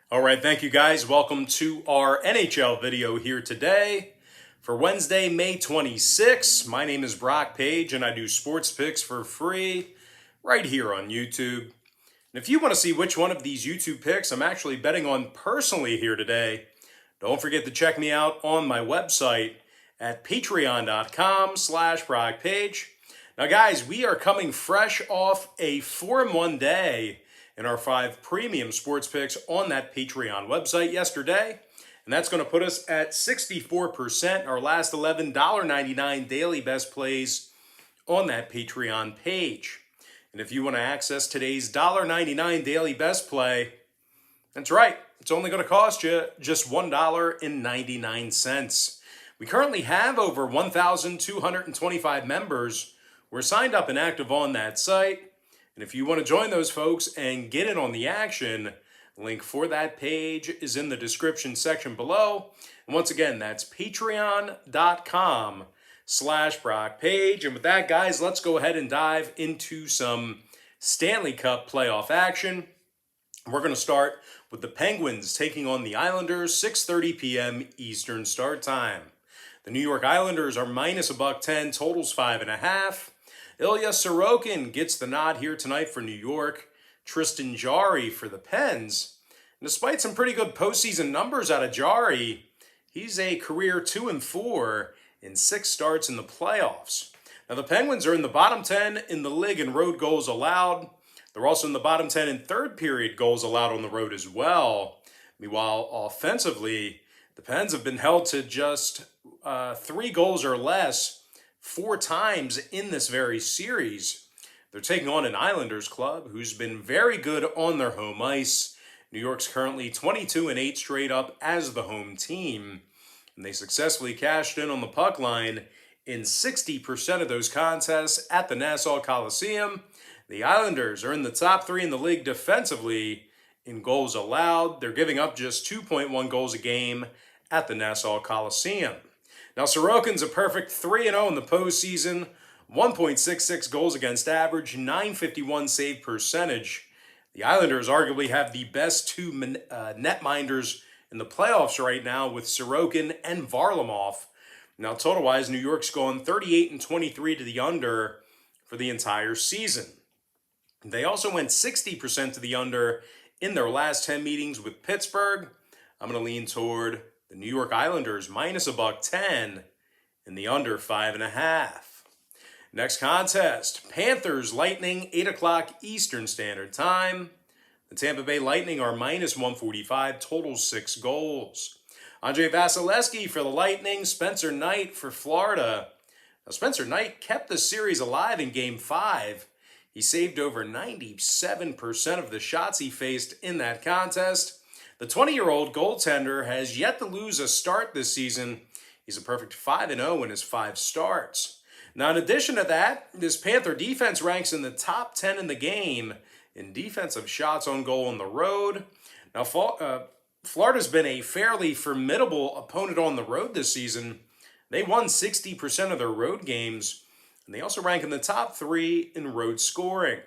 All right, thank you guys. Welcome to our NHL video here today for Wednesday, May 26th. My name is Brock Page and I do sports picks for free right here on YouTube. And if you want to see which one of these YouTube picks I'm actually betting on personally here today, don't forget to check me out on my website at patreon.com/BrockPage. Now guys, we are coming fresh off a 4-1 day in our 5 premium sports picks on that Patreon website yesterday. And that's going to put us at 64%, our last 11 $1.99 daily best plays on that Patreon page. And if you want to access today's $1.99 daily best play, that's right, it's only going to cost you just $1.99. We currently have over 1,225 members. We're signed up and active on that site. And if you want to join those folks and get in on the action, link for that page is in the description section below. And once again, that's patreon.com/BrockPage. And with that, guys, let's go ahead and dive into some Stanley Cup playoff action. We're going to start with the Penguins taking on the Islanders, 6:30 p.m. Eastern start time. The New York Islanders are minus $1.10, totals 5.5. Ilya Sorokin gets the nod here tonight for New York. Tristan Jarry for the Pens. And despite some pretty good postseason numbers out of Jarry, he's a career 2-4 in 6 starts in the playoffs. Now the Penguins are in the bottom 10 in the league in road goals allowed. They're also in the bottom 10 in third period goals allowed on the road as well. Meanwhile, offensively, the Pens have been held to just 3 goals or less 4 times in this very series. They're taking on an Islanders club who's been very good on their home ice. New York's currently 22-8 straight up as the home team. And they successfully cashed in on the puck line in 60% of those contests at the Nassau Coliseum. The Islanders are in the top 3 in the league defensively in goals allowed. They're giving up just 2.1 goals a game at the Nassau Coliseum. Now, Sorokin's a perfect 3-0 in the postseason, 1.66 goals against average, .951 save percentage. The Islanders arguably have the best 2 netminders in the playoffs right now with Sorokin and Varlamov. Now, total-wise, New York's going 38-23 to the under for the entire season. They also went 60% to the under in their last 10 meetings with Pittsburgh. I'm going to lean toward the New York Islanders minus $1.10 in the under 5.5. Next contest, Panthers Lightning, 8 o'clock Eastern Standard Time. The Tampa Bay Lightning are minus 145, total 6 goals. Andrei Vasilevsky for the Lightning, Spencer Knight for Florida. Now, Spencer Knight kept the series alive in Game 5. He saved over 97% of the shots he faced in that contest. The 20-year-old goaltender has yet to lose a start this season. He's a perfect 5-0 in his 5 starts. Now, in addition to that, this Panther defense ranks in the top 10 in the game in defensive shots on goal on the road. Now, Florida's been a fairly formidable opponent on the road this season. They won 60% of their road games, and they also rank in the top 3 in road scoring.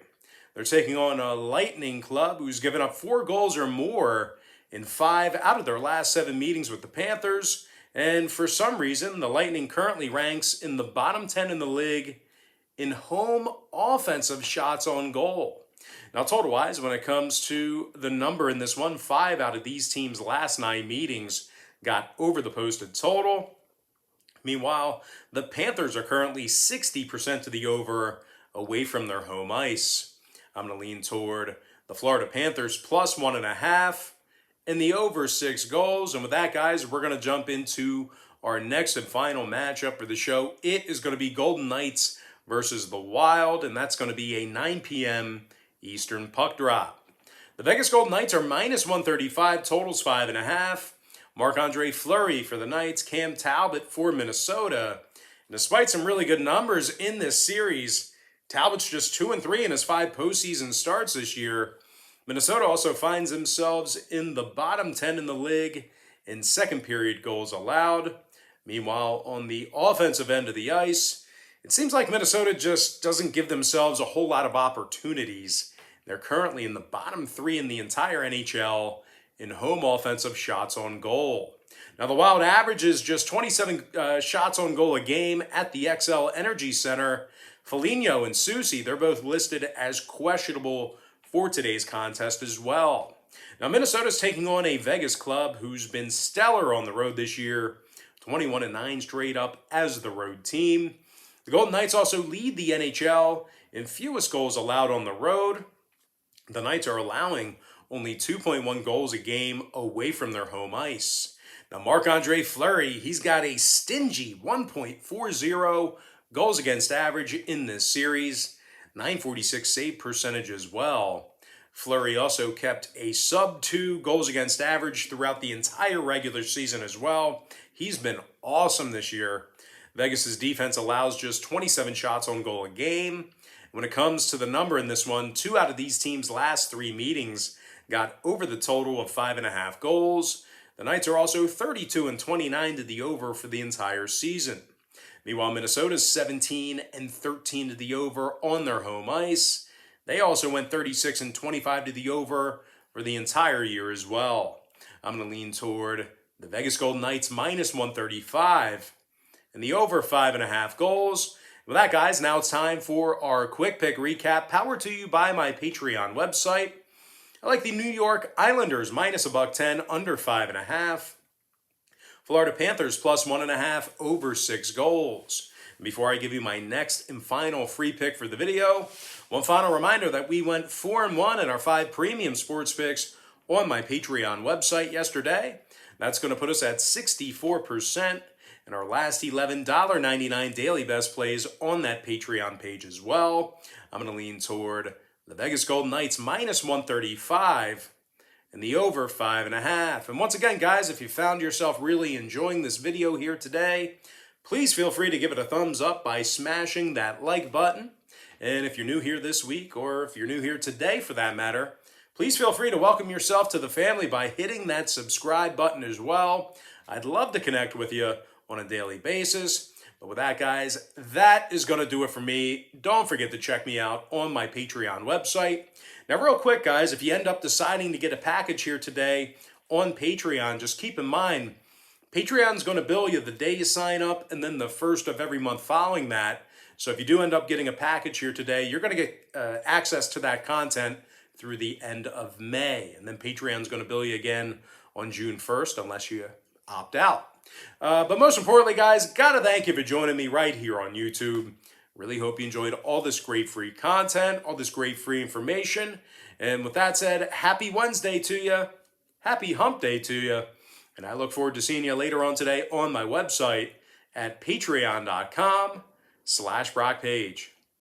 They're taking on a Lightning club who's given up 4 goals or more in 5 out of their last 7 meetings with the Panthers. And for some reason, the Lightning currently ranks in the bottom 10 in the league in home offensive shots on goal. Now, total-wise, when it comes to the number in this one, 5 out of these teams' last 9 meetings got over the posted total. Meanwhile, the Panthers are currently 60% to the over away from their home ice. I'm going to lean toward the Florida Panthers plus 1.5. and the over 6 goals. And with that, guys, we're going to jump into our next and final matchup for the show. It is going to be Golden Knights versus the Wild, and that's going to be a 9 p.m. Eastern puck drop. The Vegas Golden Knights are minus 135, totals 5.5. Marc-Andre Fleury for the Knights, Cam Talbot for Minnesota. And despite some really good numbers in this series, Talbot's just 2-3 in his 5 postseason starts this year. Minnesota also finds themselves in the bottom 10 in the league in second period goals allowed. Meanwhile, on the offensive end of the ice, it seems like Minnesota just doesn't give themselves a whole lot of opportunities. They're currently in the bottom 3 in the entire NHL in home offensive shots on goal. Now, the Wild averages just 27 shots on goal a game at the XL Energy Center. Foligno and Soucy, they're both listed as questionable for today's contest as well. Now, Minnesota's taking on a Vegas club who's been stellar on the road this year, 21-9 straight up as the road team. The Golden Knights also lead the NHL in fewest goals allowed on the road. The Knights are allowing only 2.1 goals a game away from their home ice. Now, Marc-Andre Fleury, he's got a stingy 1.40 goals against average in this series, 946 save percentage as well. Fleury also kept a sub-2 goals against average throughout the entire regular season as well. He's been awesome this year. Vegas's defense allows just 27 shots on goal a game. When it comes to the number in this one, 2 out of these teams' last 3 meetings got over the total of 5.5 goals. The Knights are also 32-29 to the over for the entire season. Meanwhile, Minnesota's 17-13 to the over on their home ice. They also went 36-25 to the over for the entire year as well. I'm going to lean toward the Vegas Golden Knights minus 135 and the over 5.5 goals. With that, guys, now it's time for our quick pick recap, powered to you by my Patreon website. I like the New York Islanders minus $1.10 under 5.5. Florida Panthers plus 1.5 over 6 goals. And before I give you my next and final free pick for the video, one final reminder that we went 4-1 in our 5 premium sports picks on my Patreon website yesterday. That's going to put us at 64% in our last $11.99 daily best plays on that Patreon page as well. I'm going to lean toward the Vegas Golden Knights minus 135 and the over 5.5. And once again, guys, if you found yourself really enjoying this video here today, please feel free to give it a thumbs up by smashing that like button. And if you're new here this week, or if you're new here today for that matter, please feel free to welcome yourself to the family by hitting that subscribe button as well. I'd love to connect with you on a daily basis. But with that, guys, that is going to do it for me. Don't forget to check me out on my Patreon website. Now, real quick, guys, if you end up deciding to get a package here today on Patreon, just keep in mind, Patreon's going to bill you the day you sign up and then the first of every month following that. So if you do end up getting a package here today, you're going to get access to that content through the end of May. And then Patreon's going to bill you again on June 1st, unless you opt out. But most importantly, guys, gotta thank you for joining me right here on YouTube. Really hope you enjoyed all this great free content, all this great free information. And with that said, happy Wednesday to you. Happy hump day to you. And I look forward to seeing you later on today on my website at patreon.com/BrockPage.